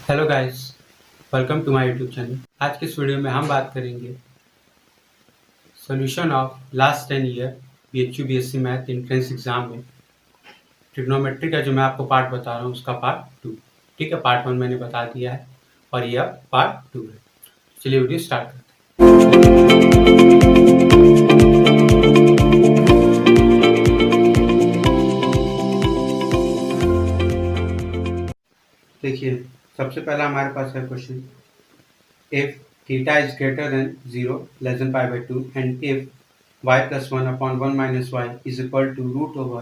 Hello guys, welcome to my YouTube channel. आज के इस वीडियो में हम बात करेंगे solution of last 10 year BHU BSc math entrance exam में ट्रिग्नोमेट्री का जो मैं आपको पार्ट बता रहा हूँ उसका पार्ट 2। ठीक है, पार्ट 1 मैंने बता दिया है और ये अब पार्ट 2 है। चलिए वीडियो स्टार्ट करते हैं। देखिए, सबसे पहला हमारे पास है question, if theta is greater than 0 less than pi by 2 and if y plus 1 upon 1 minus y is equal to root over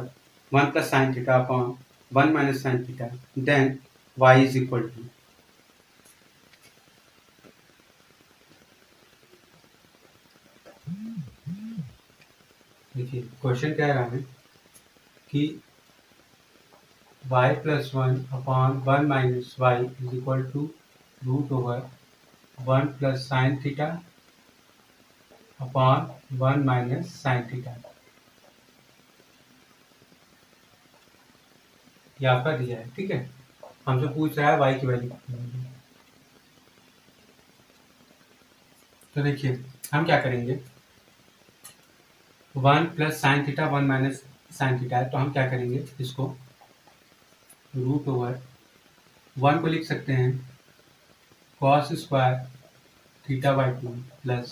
1 plus sin theta upon 1 minus sin theta, then y is equal to। देखिए question कह रहा है कि y plus 1 upon 1 minus y is equal to root over 1 plus sin theta upon 1 minus sin theta। ये आपका दिया है, ठीक है। हमसे पूछ रहा है y की वैल्यू कितनी होगी। तो देखिए हम क्या करेंगे, 1 plus sine theta 1 minus sine theta है, तो हम क्या करेंगे, इसको रूट ओवर 1 को लिख सकते हैं cos square theta by 2 plus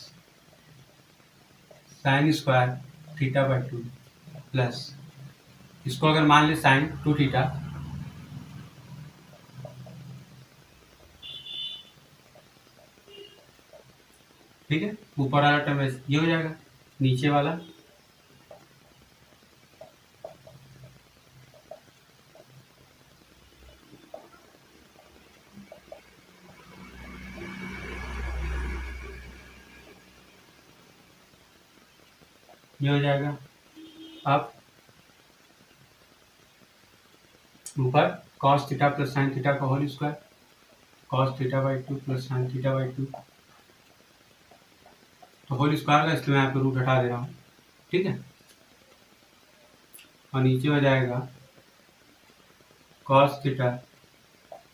sine square theta by 2 plus इसको अगर मान ले साइन 2 थीटा, ठीक है। ऊपर वाला टर्म ये हो जाएगा, नीचे वाला ये हो जाएगा। अब ऊपर cos theta plus sine theta का whole square, cos theta by 2 plus sine theta by 2, तो होल स्क्वायर का इसलिए मैं यहाँ पे रूट हटा दे रहा हूँ, ठीक है। और नीचे हो जाएगा cos theta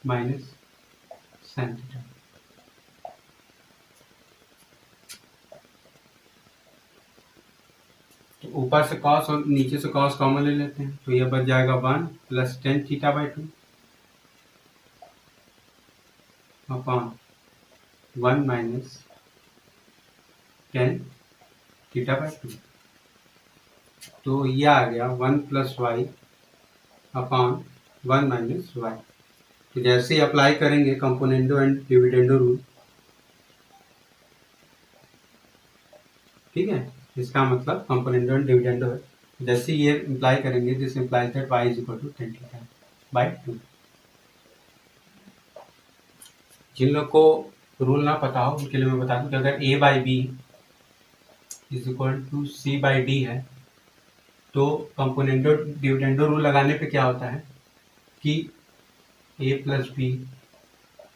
minus sine theta. तो ऊपर से कॉस और नीचे से कॉस कॉमन ले लेते हैं, तो ये बच जाएगा 1 plus tan theta by 2 upon 1 minus tan theta by 2। तो ये आ गया 1 plus y upon 1 minus y. तो जैसे ही अप्लाई करेंगे कंपोनेंडो एंड डिविडेंडो रूल, ठीक है, इसका मतलब कंपोनेंडो एंड डिविडेंडो है। जैसे ये इम्प्लाई करेंगे, this implies that y is equal to tan theta by 2। जिन लोग को रूल ना पता हो उनके लिए मैं बता दूं कि अगर a by b is equal to c by d है, तो कंपोनेंडो डिविडेंडो रूल लगाने पे क्या होता है कि a plus b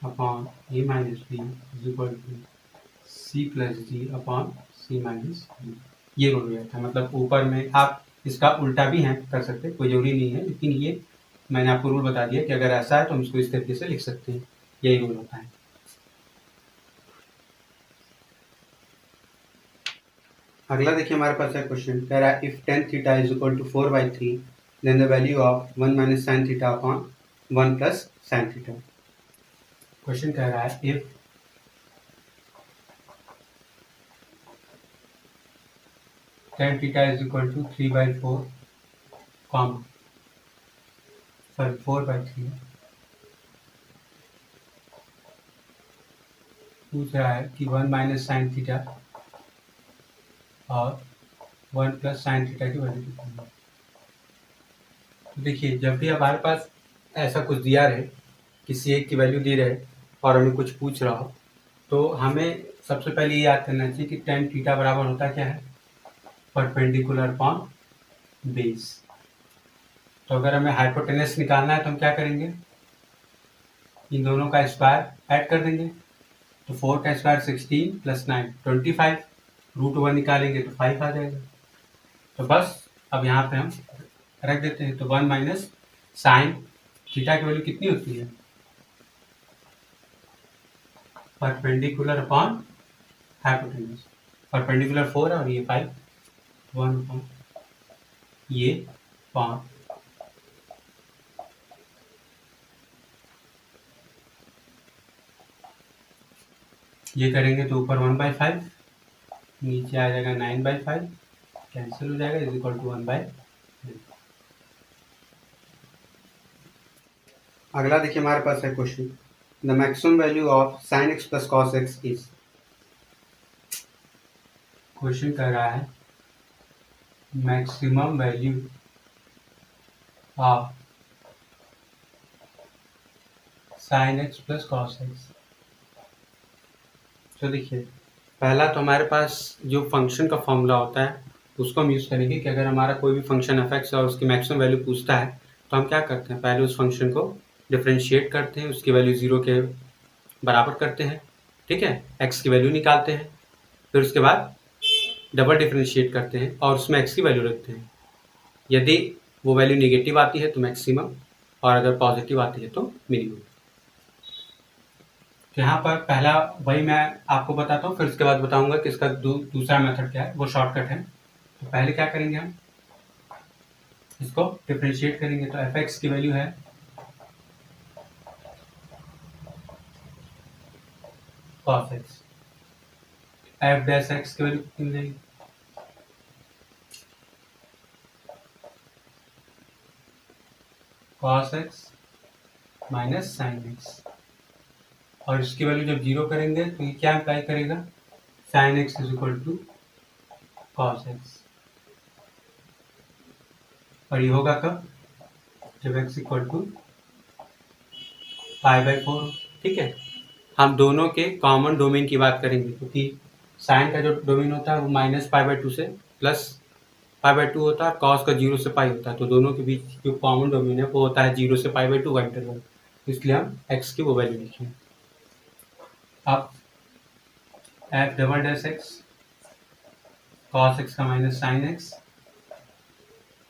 upon a minus b is equal to c plus d upon c minus d. ये रूल हो जाता है। मतलब ऊपर में आप इसका उल्टा भी है कर सकते, कोई जरूरी नहीं है, लेकिन ये मैंने आपको रूल बता दिया कि अगर ऐसा है तो हम इसको इस तरीके से लिख सकते हैं। यही रूल होता है। अगला देखिए हमारे पास है क्वेश्चन, कह रहा है if tan theta is equal to 4/3 then the value of 1 minus sine theta upon 1 plus sine theta. Question कह रहा है if tan theta is equal to 3/4 comma 4/3, पूछ रहा है कि 1 माइनस साइन थीटा और 1 प्लस साइन थीटा की value कितनी है। तो देखिए जब भी हमारे पास ऐसा कुछ दिया रहे, किसी एक की वैल्यू दी रहे और हमें कुछ पूछ रहा हो, तो हमें सबसे पहले ये याद करना चाहिए कि tan थीटा बराबर होता क्या है, परपेंडिकुलर अपॉन बेस। तो अगर हमें हाइपोटेनस निकालना है तो हम क्या करेंगे, इन दोनों का स्क्वायर ऐड कर देंगे। तो 4 का स्क्वायर 16 प्लस 9 25, रूट ओवर निकालेंगे तो 5 आ जाएगा। तो बस अब यहाँ पे हम रख देते हैं। तो 1 माइनस साइन थीटा की वैल्यू कितनी होती है, परपेंडिकुलर अपॉन हाइपोटेन्यूज। परपेंडिकुलर 4 है और ये 5, 1 अपॉन ये 5, ये करेंगे तो ऊपर 1/5, नीचे आ जाएगा 9/5, कैंसिल हो जाएगा, इज इक्वल टू 1/3। अगला देखिए हमारे पास है question, the maximum value of sin x plus cos x is. Question कह रहा है maximum value of sin x plus cos x। तो देखिए पहला तो हमारे पास जो फंक्शन का फॉर्मूला होता है उसको हम यूज़ करेंगे कि अगर हमारा कोई भी फंक्शन एफ और उसकी मैक्सिमम वैल्यू पूछता है तो हम क्या करते हैं, पहले उस फंक्शन को डिफ्रेंशिएट करते हैं, उसकी वैल्यू 0 के बराबर करते हैं, ठीक है, x की वैल्यू निकालते हैं, फिर उसके बाद डबल डिफ्रेंशिएट करते हैं और उसमें x की वैल्यू रखते हैं। यदि वो वैल्यू निगेटिव आती है तो मैक्सिमम और अगर पॉजिटिव आती है तो मिनिमम। तो यहाँ पर पहला वही मैं आपको बताता हूँ, फिर उसके बाद बताऊंगा कि इसका दूसरा मेथड क्या है, वो शॉर्टकट है। तो पहले क्या करेंगे, हम इसको डिफ्रेंशिएट करेंगे। तो एफ एक्स की वैल्यू है cos x, F dash x की वैल्यू कितनी मिलेगी, cos x minus sine x, और इसकी वैल्यू जब 0 करेंगे तो ये क्या अप्लाई करेगा, sine x is equal to cos x. और ये होगा कब, जब x इक्वल टू π/4, ठीक है। हम दोनों के कॉमन डोमेन की बात करेंगे क्योंकि साइन का जो डोमेन होता है वो -π/2 से +π/2 होता है, कॉस का 0 से पाई होता है, तो दोनों के बीच जो कॉमन डोमेन है वो होता है 0 से π/2 का इंटरवल, इसलिए हम x की वो वैल्यू लिखें। अब f double dash x cos x का माइनस साइन एक्स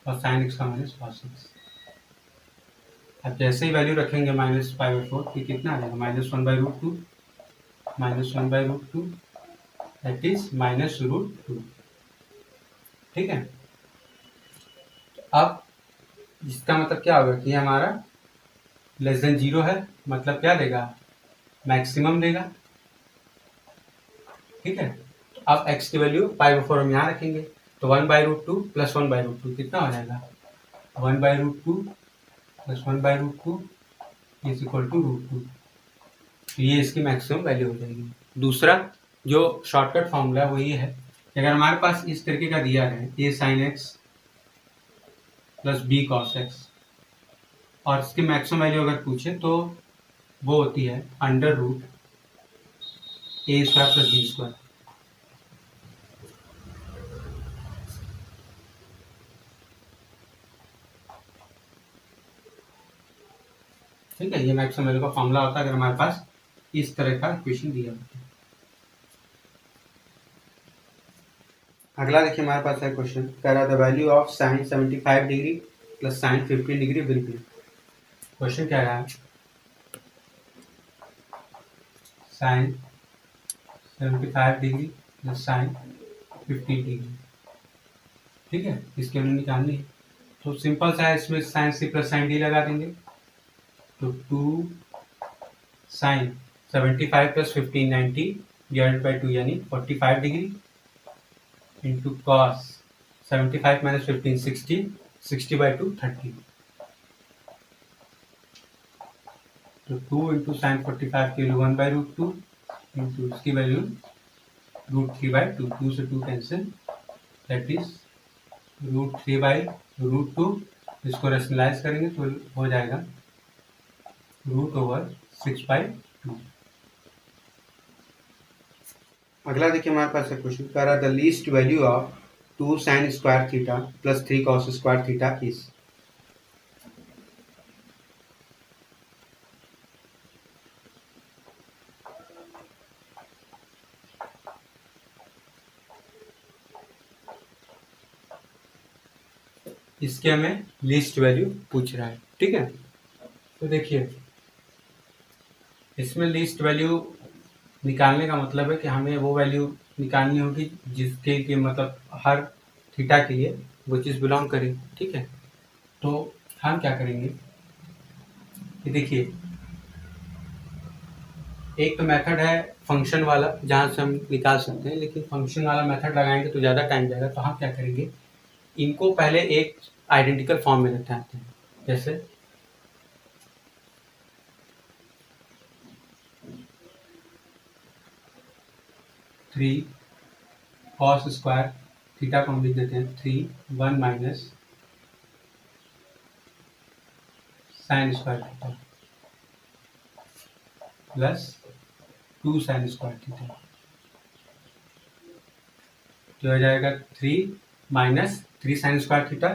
और साइन एक्स का माइनस कॉस एक्स। अब जैसे ही वैल्यू रखेंगे -π/4 तो कितना आ जाएगा, -1/√2 -1/√2 दैट इज -√2, ठीक है। अब इसका मतलब क्या होगा कि हमारा लेस देन 0 है, मतलब क्या देगा, मैक्सिमम देगा, ठीक है। अब x की वैल्यू π/4 हम यहाँ रखेंगे तो 1/√2 प्लस 1/√2 कितना हो जाएगा, 1/√2 प्लस 1/√2 इज इक्वल टू √2। तो ये इसकी मैक्सिमम वैल्यू हो जाएगी। दूसरा जो शॉर्टकट फॉर्मूला है वो ये है कि अगर हमारे पास इस तरीके का दिया है a sin x plus b cos x और इसकी मैक्सिमम वैल्यू अगर पूछे तो वो होती है √a² प्लस b²। ठीक है, ये मैक्सिमम वैल्यू का फॉर्मूला होता है अगर हमारे पास इस तरह का इक्वेशन दिया होता है। अगला देखिए हमारे पास है क्वेश्चन, कह रहा the value of sine 75 degree plus sine 15 degree will be. Question कह रहा है sine 75 degree plus sine 15 degree, ठीक है, इसके वैल्यू निकालनी है। तो सिंपल सा है, इसमें sine c plus sine d लगा देंगे तो 2 साइन 75 प्लस 15 90 डिवाइडेड बाई 2 यानी 45 डिग्री इंटू कॉस 75 माइनस 15 60, 60/2 30, तो 2 इंटू साइन 45 की वैल्यू 1/√2 इंटू इसकी वैल्यू √3/2, 2 से 2 कैंसिल दैट इज √3/√2। इसको रेशनलाइज करेंगे तो हो जाएगा √6/2। अगला देखिए हमारे पास है क्वेश्चन, कह रहा the least value of 2 sin square theta plus 3 cos square theta is. इसके हमें लीस्ट वैल्यू पूछ रहा है, ठीक है। तो देखिए इसमें लीस्ट वैल्यू निकालने का मतलब है कि हमें वो वैल्यू निकालनी होगी जिसके लिए मतलब हर थीटा के लिए वो चीज़ बिलोंग करे, ठीक है। तो हम क्या करेंगे कि देखिए, एक तो मेथड है फंक्शन वाला जहाँ से हम निकाल सकते हैं, लेकिन फंक्शन वाला मेथड लगाएंगे तो ज़्यादा टाइम जाएगा। तो हम क्या करेंगे, इनको पहले एक आइडेंटिकल फॉर्म में लेते हैं। जैसे थ्री कॉस स्क्वायर थीटा को हम लिख देते हैं 3 1 sign square theta plus 2 sign square theta. तो हो जाएगा 3 sign square theta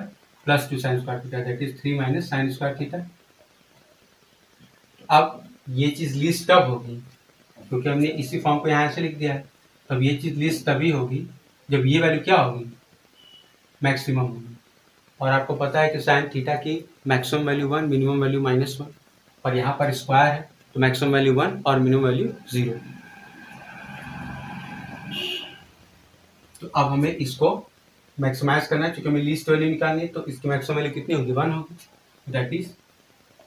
plus 2 sign square theta, that is 3 sign square theta. अब ये चीज़ लिस्ट कब होगी, क्योंकि हमने इसी फॉर्म को यहाँ से लिख दिया है। तब ये चीज़ लिस्ट तभी होगी जब ये वैल्यू क्या होगी, मैक्सिमम होगी। और आपको पता है कि साइन थीटा की मैक्सिमम वैल्यू 1, मिनिमम वैल्यू -1, और यहाँ पर स्क्वायर है तो मैक्सिमम वैल्यू 1 और मिनिमम वैल्यू 0। तो अब हमें इसको मैक्सिमाइज करना है, क्योंकि हमें लीस्ट वैल्यू निकालनी है। तो इसकी मैक्सिमम वैल्यू कितनी होगी, 1 होगी, दैट इज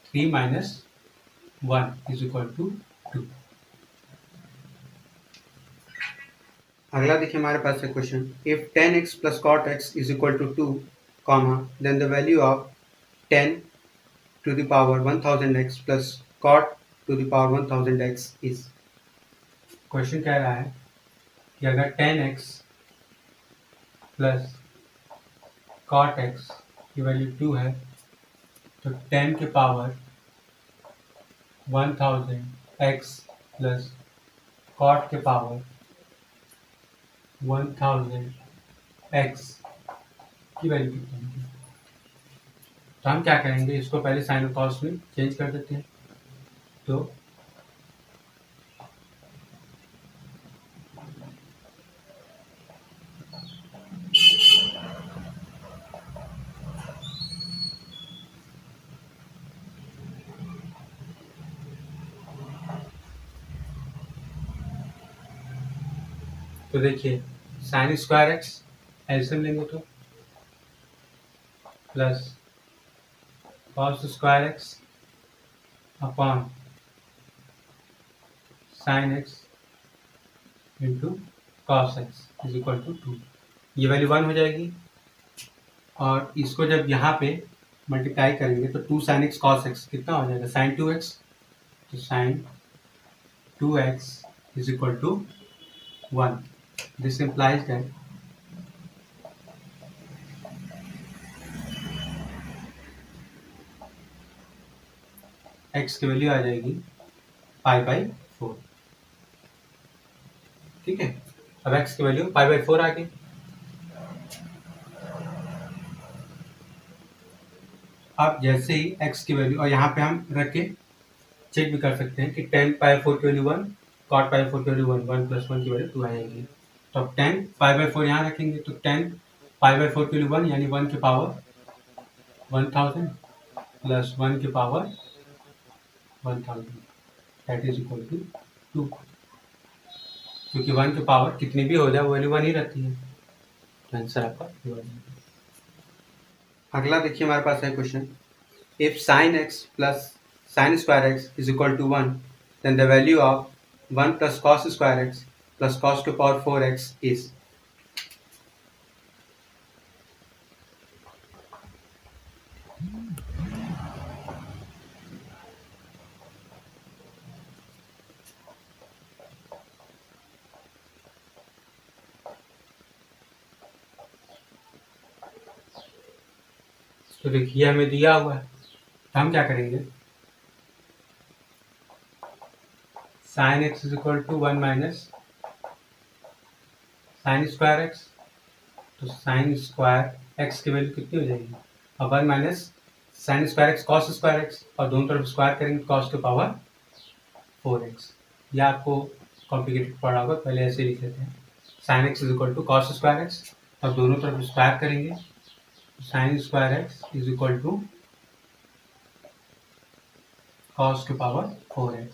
3 - 1 = 2। अगला देखिए हमारे पास है question, if 10x + cot x = 2, then the value of 10⁻1000x + cot 1000x is. Question कह रहा है कि अगर 10x + cot x की वैल्यू 2 है तो 10⁻1000x + cot 1000x की वैल्यू कितनी होगी। तो हम क्या करेंगे, इसको पहले साइन और कॉस में चेंज कर देते हैं। तो देखिए, साइन स्क्वायर एक्स एलसीएम लेंगे तो plus cos square x upon sine x into cos x = 2। ये वैल्यू 1 हो जाएगी, और इसको जब यहाँ पे मल्टीप्लाई करेंगे तो 2 साइन एक्स कॉस एक्स कितना हो जाएगा, साइन 2x। तो sine 2x = 1। This implies that x की वैल्यू आ जाएगी π/4। ठीक है, अब x की वैल्यू π/4 आ गई। अब जैसे ही x की वैल्यू, और यहाँ पे हम रख के चेक भी कर सकते हैं कि 10π/4 की वैल्यू 1, cot π/4 की वैल्यू 1, 1 + 1 की वैल्यू 2 आ जाएगी। तो अब 10π/4 यहाँ रखेंगे तो 10π/4 की वैल्यू 1, यानी 1 की पावर 1000 प्लस 1 की power 1000, that is equal to 2। क्योंकि 1 की पावर कितनी भी हो जाए वो वैल्यू 1 ही रहती है। तो आंसर आपका 2 आ जाएगा। अगला देखिए हमारे पास है question, if sin x plus sin square x = 1, then the value of 1 plus cos square x plus cos to power 4x is। तो देखिए हमें दिया हुआ है, तो हम क्या करेंगे, sin x = 1 - sin square x। तो sin स्क्वायर x की वैल्यू कितनी हो जाएगी, और 1 - sin square x cos square x, और दोनों तरफ स्क्वायर करेंगे cos की पावर 4x। यह आपको कॉम्प्लिकेटेड पड़ा होगा, पहले ऐसे लिख लेते हैं, sin x = cos square x, तब दोनों तरफ स्क्वायर करेंगे, sin स्क्वायर x = cos की पावर 4x।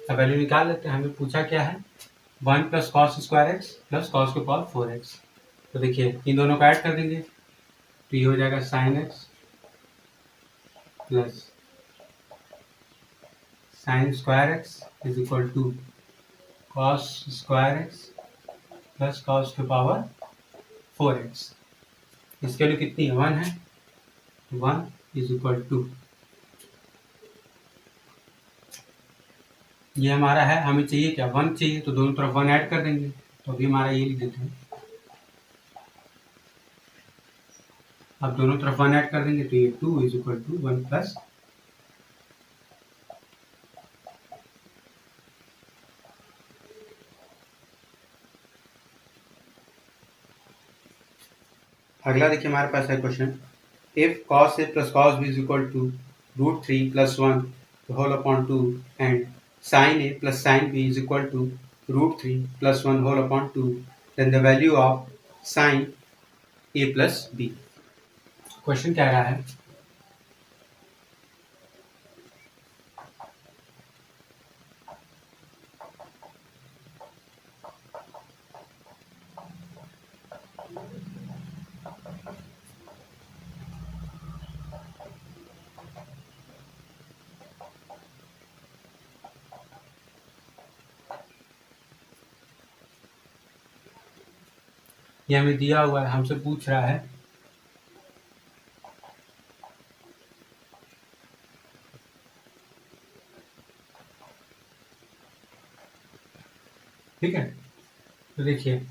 अब वैल्यू निकाल लेते हैं। हमें पूछा क्या है, 1 plus cos square x plus cos के पावर 4x। तो देखिए इन दोनों को ऐड कर देंगे तो ये हो जाएगा sine x plus sine square x is equal to cos square x plus cos के पावर 4x। इसके लिए कितनी है, 1 है, 1 इज इक्वल टू, ये हमारा है, हमें चाहिए क्या, 1 चाहिए, तो दोनों तरफ 1 ऐड कर देंगे। तो अभी हमारा ये लिख देते हैं, अब दोनों तरफ 1 ऐड कर देंगे तो ये 2 इज इक्वल टू 1 प्लस अगला देखिए हमारे पास है question, if cos a plus cos b is equal to √3 plus 1 whole upon 2 and sin a plus sin b is equal to √3 plus 1 whole upon 2, then the value of sin a plus b। Question कह रहा है ये हमें दिया हुआ है, हमसे पूछ रहा है ठीक है। तो देखिए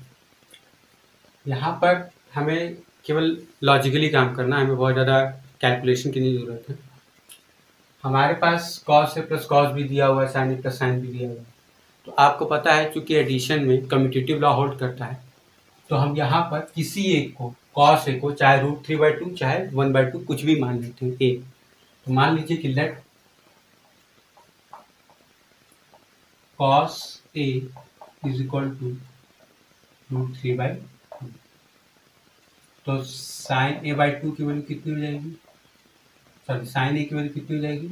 यहाँ पर हमें केवल लॉजिकली काम करना है, हमें बहुत ज़्यादा कैलकुलेशन की नहीं ज़रूरत है। हमारे पास cos a plus cos b दिया हुआ है, sin a plus sin b दिया हुआ है। तो आपको पता है चूंकि एडिशन में कम्यूटेटिव लॉ होल्ड करता है, तो हम यहाँ पर किसी एक को cos a को चाहे √3/2 चाहे 1/2 कुछ भी मान लेते हैं a। तो मान लीजिए कि let cos a is equal to √3/2, तो sin a/2 की वैल्यू कितनी हो जाएगी, सॉरी sin a की वैल्यू कितनी हो जाएगी,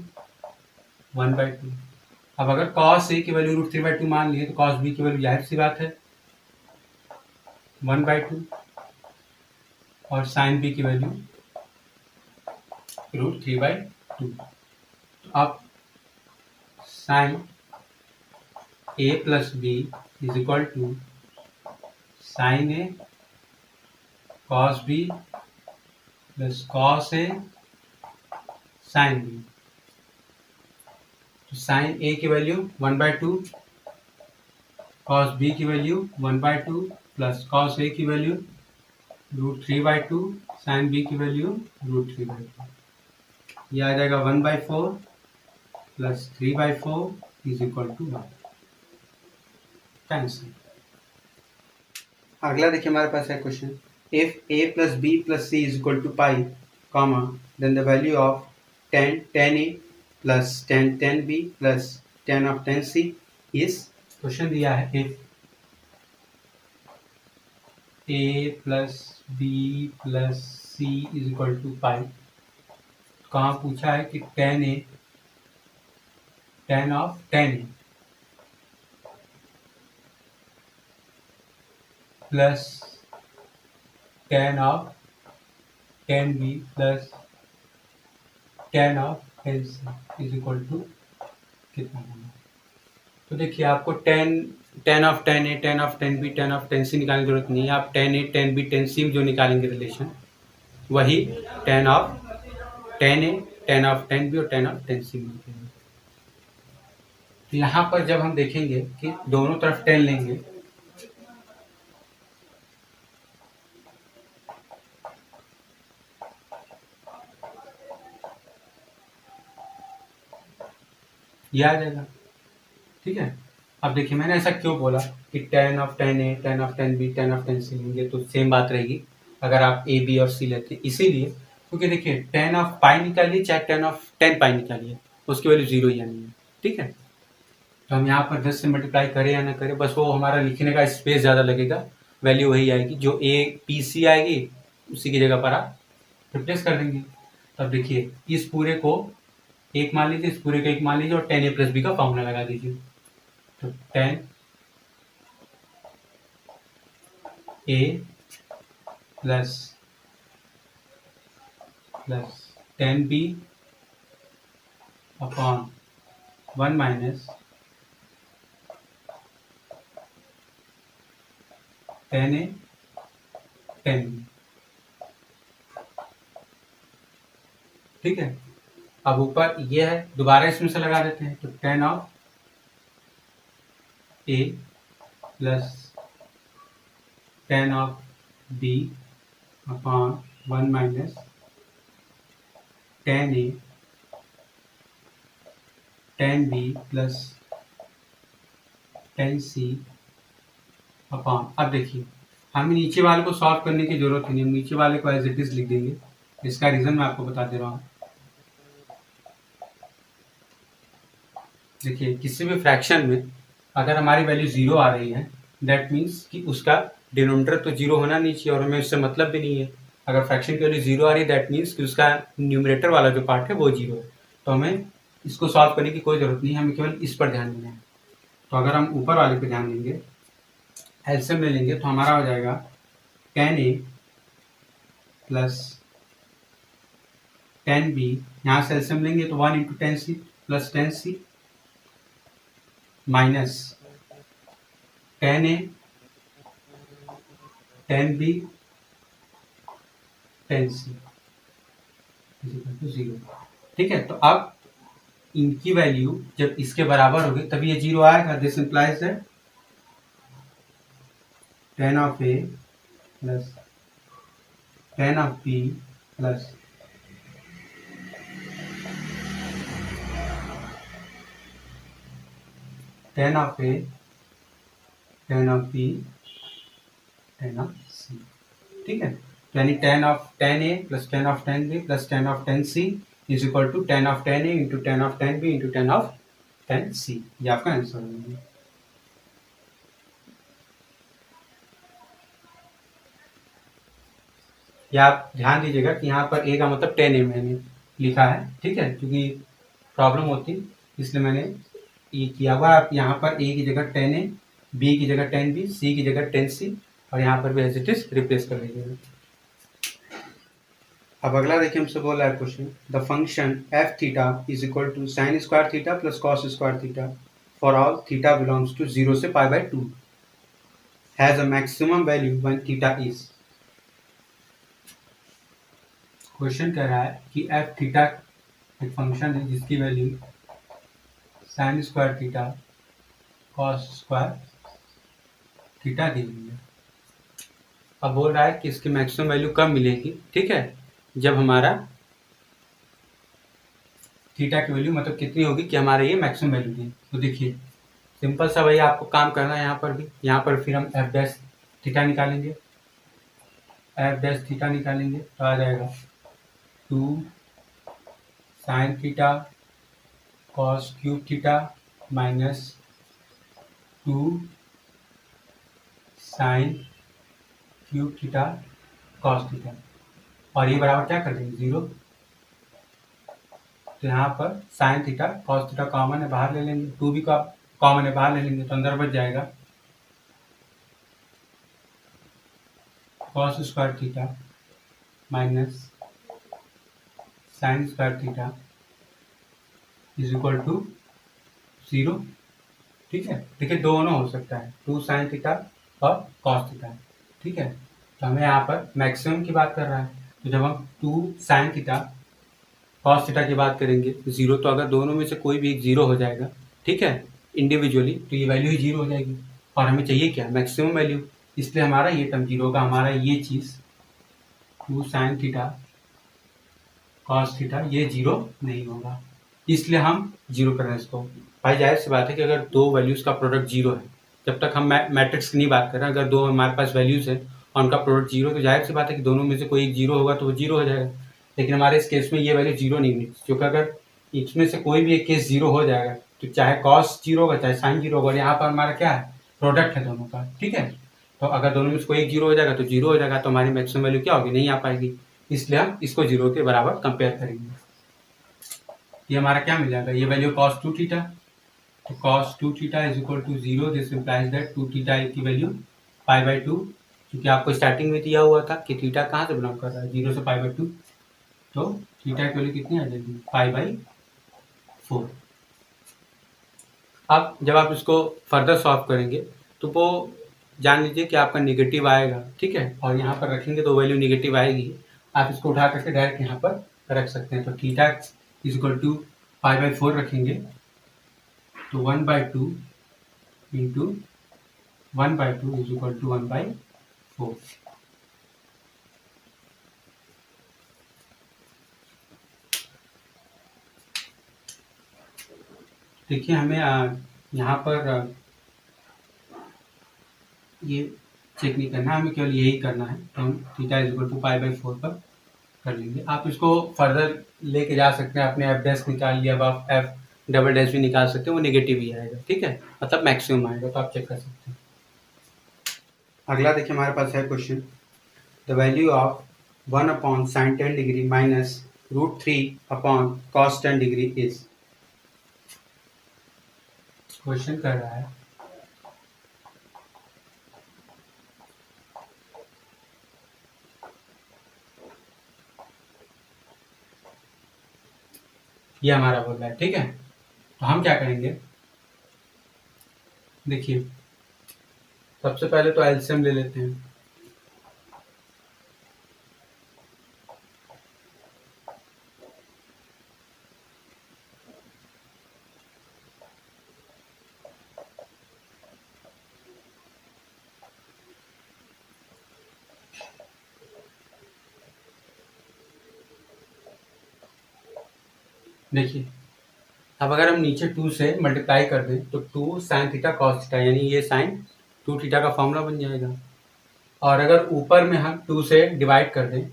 1/2। अब अगर cos a की वैल्यू √3/2 मान लिए तो cos b की वैल्यू जाहिर सी बात है 1/2 और sin b की वैल्यू √3/2। अब sin a plus b is equal to sin a cos b plus cos a sin b। तो sin a की वैल्यू 1/2, cos b की वैल्यू 1/2 प्लस cos a की वैल्यू √3/2, sin b की value √3/2। ये आ जाएगा 1/4 plus 3/4 is equal to 1। Cancel. अगला देखिए हमारे पास है question, if a plus b plus c is equal to pi comma then the value of tan a plus tan b plus tan of tan c is, question दिया है if a plus b plus c is equal to pi, कहाँ पूछा है कि tan a tan of tan a plus tan of tan b plus tan of tan c is equal to कितना होगा। तो देखिए आपको tan of tan a, tan of tan b, tan of tan c निकालने की जरूरत नहीं है। आप tan a, tan b, tan c जो निकालेंगे रिलेशन, वही tan of tan a, tan of tan b और tan of tan c निकालेंगे। तो यहाँ पर जब हम देखेंगे कि दोनों तरफ tan लेंगे, ये आ जाएगा, ठीक है। अब देखिए मैंने ऐसा क्यों बोला कि tan of tan a, tan of tan b, tan of tan c लेंगे तो सेम बात रहेगी अगर आप a, b और c लेते हैं, इसीलिए क्योंकि देखिए tan of पाई निकालिए चाहे tan of tan पाई निकालिए, उसकी वैल्यू 0 ही आनी है, ठीक है। तो हम यहाँ पर 10 से मल्टीप्लाई करें या ना करें, बस वो हमारा लिखने का स्पेस ज़्यादा लगेगा, वैल्यू वही आएगी, जो a p c आएगी उसी की जगह पर आप रिप्लेस कर देंगे। तब देखिए इस पूरे को एक मान लीजिए, इस पूरे को एक मान लीजिए और tan a प्लस b का फॉर्मूला लगा दीजिए। तो 10a plus 10b upon 1 minus 10a 10b। ठीक है, अब ऊपर ये है, दोबारा इसमें से लगा देते हैं। तो 10 of a plus 10 of b upon 1 minus 10a 10b plus 10c upon. अब देखिए, हमें नीचे वाले को सॉल्व करने की जरूरत नहीं है, नीचे वाले को एज इट इज लिख देंगे। इसका रीजन मैं आपको बता दे रहा हूँ। देखिए, किसी भी फ्रैक्शन में अगर हमारी वैल्यू 0 आ रही है, दैट मीन्स कि उसका डिनोमिनेटर तो 0 होना नहीं चाहिए, और हमें उससे मतलब भी नहीं है। अगर फ्रैक्शन की वैल्यू 0 आ रही है, दैट मीन्स कि उसका न्यूमरेटर वाला जो पार्ट है वो 0 है। तो हमें इसको सॉल्व करने की कोई ज़रूरत नहीं है, हमें केवल इस पर ध्यान देना है। तो अगर हम ऊपर वाले पे ध्यान देंगे, एलसीएम ले लेंगे, तो हमारा हो जाएगा 10a प्लस 10b। यहाँ से एलसीएम लेंगे तो 1 × 10c plus 10c minus 10a 10b 10c 0। ठीक है, तो अब इनकी वैल्यू जब इसके बराबर होगी तभी ये 0 आएगा। This implies that 10 of a plus 10 of b plus 10 of a 10 of b 10 of c। ठीक है, यानी 10 of 10a plus 10 of 10b plus 10 of 10c is equal to 10 of 10a into 10 of 10b into 10 of 10c। ये आपका answer होगा। या आप ध्यान दीजिएगा कि यहाँ पर a का मतलब 10a मैंने लिखा है। ठीक है, क्योंकि प्रॉब्लम होती इसलिए मैंने ये किया हुआ। आप यहाँ पर a की जगह 10a, b की जगह 10b, c की जगह 10c और यहाँ पर भी एज इट इज रिप्लेस कर लीजिएगा। अब अगला देखिए, हमसे बोल रहा है question, the function F theta is equal to sine square theta plus cos square theta for all theta belongs to 0 से π/2 has a maximum value when theta is. Question कह रहा है कि एफ थीटा एक फंक्शन है जिसकी value sine square theta cos square theta दी हुई है। अब बोल रहा है कि इसकी मैक्सिमम वैल्यू कब मिलेगी। ठीक है, जब हमारा थीटा की वैल्यू मतलब कितनी होगी कि हमारा ये मैक्सिमम वैल्यू दी। तो देखिए, सिंपल सा भैया आपको काम करना है। यहाँ पर भी, यहाँ पर फिर हम एफ डैश थीटा निकालेंगे, एफ डैश थीटा निकालेंगे तो आ जाएगा 2 sine theta cos cube theta minus 2 sine cube theta cos theta, और ये बराबर क्या कर देंगे 0। तो यहाँ पर sine theta cos theta common है, बाहर ले लेंगे, 2 भी कॉमन है, बाहर ले लेंगे तो अंदर बच जाएगा cos square theta minus sine square theta is equal to 0। ठीक है, देखिए दोनों हो सकता है, 2 साइन थीटा और कॉस थीटा। ठीक है, तो हमें यहाँ पर मैक्सिमम की बात कर रहा है। तो जब हम 2 साइन थीटा कॉस थीटा की बात करेंगे 0, तो अगर दोनों में से कोई भी एक 0 हो जाएगा, ठीक है, इंडिविजुअली, तो ये वैल्यू ही 0 हो जाएगी। और हमें चाहिए क्या, मैक्सिमम वैल्यू, इसलिए हमारा ये टर्म 0 होगा। हमारा ये चीज़ 2 साइन थीटा कॉस थीटा ये 0 नहीं होगा, इसलिए हम 0 कर रहे हैं इसको। भाई जाहिर सी बात है कि अगर दो वैल्यूज़ का प्रोडक्ट 0 है, जब तक हम मैट्रिक्स की नहीं बात कर रहे हैं, अगर दो हमारे पास वैल्यूज़ है और उनका प्रोडक्ट 0, तो जाहिर सी बात है कि दोनों में से कोई एक 0 होगा तो वो 0 हो जाएगा। लेकिन हमारे इस केस में ये वैल्यू 0 नहीं हुई, क्योंकि अगर इसमें से कोई भी एक केस 0 हो जाएगा तो चाहे कॉस 0 होगा चाहे साइन 0 होगा, यहाँ पर हमारा क्या है, प्रोडक्ट है दोनों का। ठीक है, तो अगर दोनों में से कोई एक 0 हो जाएगा तो 0 हो जाएगा, तो हमारी मैक्सिमम वैल्यू क्या होगी, नहीं आ पाएगी। इसलिए हम इसको 0 के बराबर कंपेयर करेंगे। ये हमारा क्या मिल जाएगा, ये वैल्यू कॉस 2 थीटा तो cos 2 theta is equal to 0, this implies that 2 theta की वैल्यू π/2, क्योंकि आपको स्टार्टिंग में दिया हुआ था कि थीटा कहाँ से बिलोंग कर रहा है, 0 से π/2, तो थीटा की वैल्यू कितनी आ जाएगी, π/4। अब जब आप इसको फर्दर सॉल्व करेंगे तो वो जान लीजिए कि आपका नेगेटिव आएगा, ठीक है, और यहाँ पर रखेंगे तो वैल्यू नेगेटिव आएगी। आप इसको उठा करके डायरेक्ट यहाँ पर रख सकते हैं। तो थीटा इज इक्वल टू π/4 रखेंगे, तो 1/2 इंटू 1/2 इज इक्वल टू 1/4। देखिए हमें यहाँ पर ये चेक नहीं करना, हमें केवल यही करना है। तो हम थीटा इज इक्वल टू π/4 पर कर लेंगे। आप इसको फर्दर लेके जा सकते हैं, आपने एफ डैश निकाल लिया, अब आप एफ डबल डैश भी निकाल सकते हैं, वो नेगेटिव ही आएगा, ठीक है, मतलब मैक्सिमम आएगा, तो आप चेक कर सकते हैं। अगला देखिए हमारे पास है question, the value of 1/sin 10 degree minus √3/cos 10 degree is. Question कर रहा है ये हमारा बोल रहा है, ठीक है। तो हम क्या करेंगे, देखिए सबसे पहले तो एलसीएम ले लेते हैं। देखिए अब अगर हम नीचे 2 से मल्टीप्लाई कर दें तो 2 sin थीटा cos थीटा, यानी ये sin 2 थीटा का फॉर्मूला बन जाएगा। और अगर ऊपर में हम 2 से डिवाइड कर दें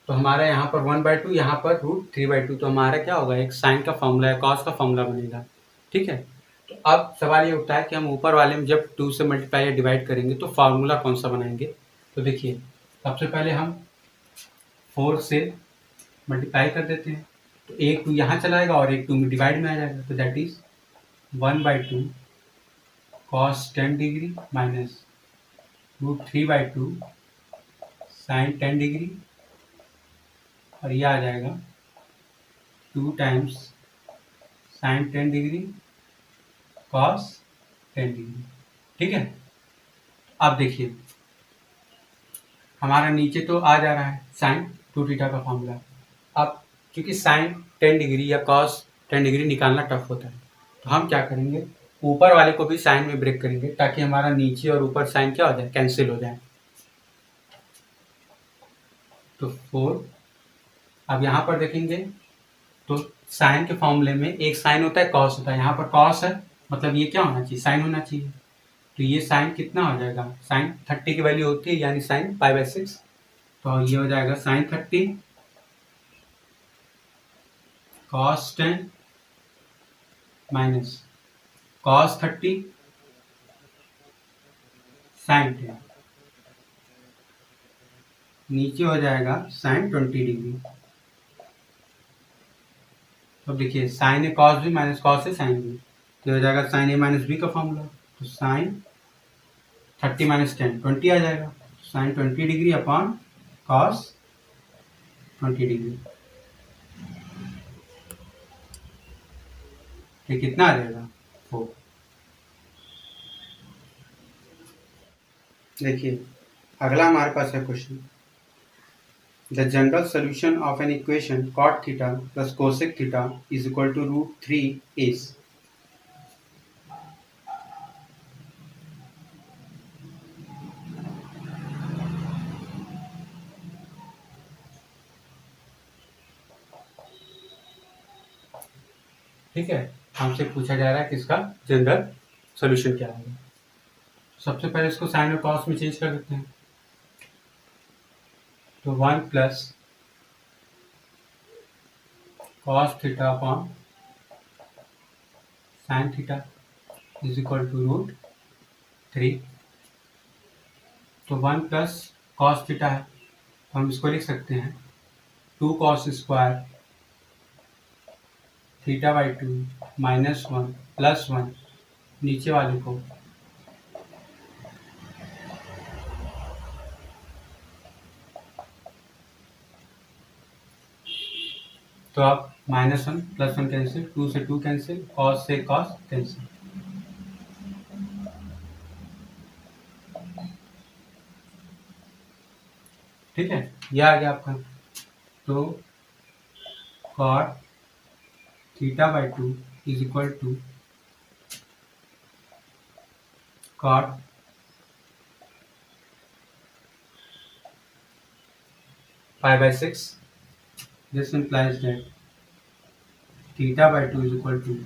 तो हमारा यहाँ पर 1/2, यहाँ पर √3/2, तो हमारा क्या होगा, एक sin का फॉर्मूला है, cos का फॉर्मूला बनेगा, ठीक है। तो अब सवाल ये उठता है कि हम ऊपर वाले में जब 2 से मल्टीप्लाई या डिवाइड करेंगे तो फार्मूला कौन सा बनाएंगे। तो देखिए सबसे पहले हम 4 से मल्टीप्लाई कर देते हैं, तो एक 2 यहाँ चला जाएगा और एक 2 में डिवाइड में आ जाएगा, तो that is 1/2 cos 10 degree minus √3/2 sin 10 degree, और ये आ जाएगा 2 times sin 10 degree cos 10 degree, ठीक है। अब देखिए हमारा नीचे तो आ जा रहा है sin 2 थीटा का फॉर्मूला। अब क्योंकि sin 10 डिग्री या cos 10 डिग्री निकालना टफ होता है, तो हम क्या करेंगे, ऊपर वाले को भी साइन में ब्रेक करेंगे ताकि हमारा नीचे और ऊपर साइन क्या हो जाए, कैंसिल हो जाए। तो 4, अब यहाँ पर देखेंगे तो साइन के फॉर्मूले में एक साइन होता है, कॉस होता है, यहाँ पर कॉस है, मतलब ये क्या होना चाहिए, साइन होना चाहिए। तो ये साइन कितना हो जाएगा, साइन 30 की वैल्यू होती है, यानी साइन π/6, तो ये हो जाएगा sine 30 cos 10 minus cos 30 sine 10, नीचे हो जाएगा साइन 20 डिग्री। तो देखिए साइन ए कॉस भी minus cos a sine b, तो हो जाएगा साइन ए माइनस बी का फॉर्मूला, तो साइन 30 माइनस 10 20 आ जाएगा, sine 20 degree upon cos 20 degree, ये कितना आ जाएगा, 4। देखिए अगला हमारे पास है question, the general solution of an equation cot theta plus cosec theta is equal to √3 is. ठीक है, हमसे पूछा जा रहा है कि इसका जनरल सोल्यूशन क्या है। सबसे पहले इसको साइन और कॉस में चेंज कर देते हैं, तो 1 plus cos theta upon sine theta is equal to √3। तो 1 प्लस कॉस थीटा है, तो हम इसको लिख सकते हैं 2 cos स्क्वायर थीटा/2 -1 +1 नीचे वाले को तो आप -1 + 1 कैंसिल, 2 से 2 कैंसिल, cos से cos कैंसिल। ठीक है, यह आ गया आपका। तो cot θ/2 = cot π/6. This implies that θ/2 =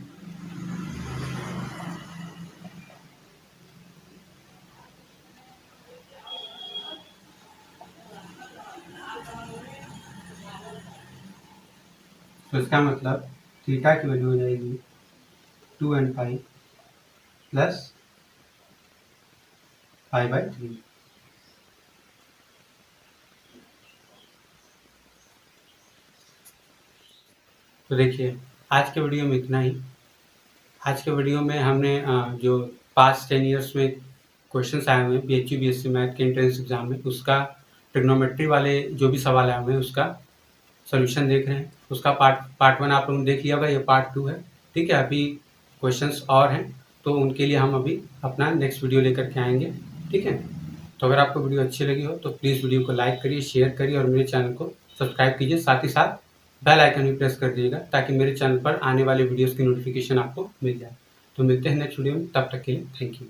तो इसका मतलब थीटा की वैल्यू हो जाएगी 2nπ + π/3। तो देखिए, आज के वीडियो में इतना ही। आज के वीडियो में हमने जो पास्ट 10 ईयर्स में क्वेश्चंस आए हुए हैं PHU BSc मैथ के एंट्रेंस एग्जाम में, उसका ट्रिग्नोमेट्री वाले जो भी सवाल आए हुए हैं उसका सॉल्यूशन देख रहे हैं। उसका पार्ट 1 आप लोगों ने देख लिया होगा, ये पार्ट 2 है। ठीक है, अभी क्वेश्चंस और हैं, तो उनके लिए हम अभी अपना नेक्स्ट वीडियो लेकर के आएंगे। ठीक है, तो अगर आपको वीडियो अच्छी लगी हो तो प्लीज़ वीडियो को लाइक करिए, शेयर करिए और मेरे चैनल को सब्सक्राइब कीजिए। साथ ही साथ बेल आइकन भी प्रेस कर दीजिएगा ताकि मेरे चैनल पर आने वाले वीडियोस की नोटिफिकेशन आपको मिल जाए। तो मिलते हैं नेक्स्ट वीडियो में, तब तक के लिए थैंक यू।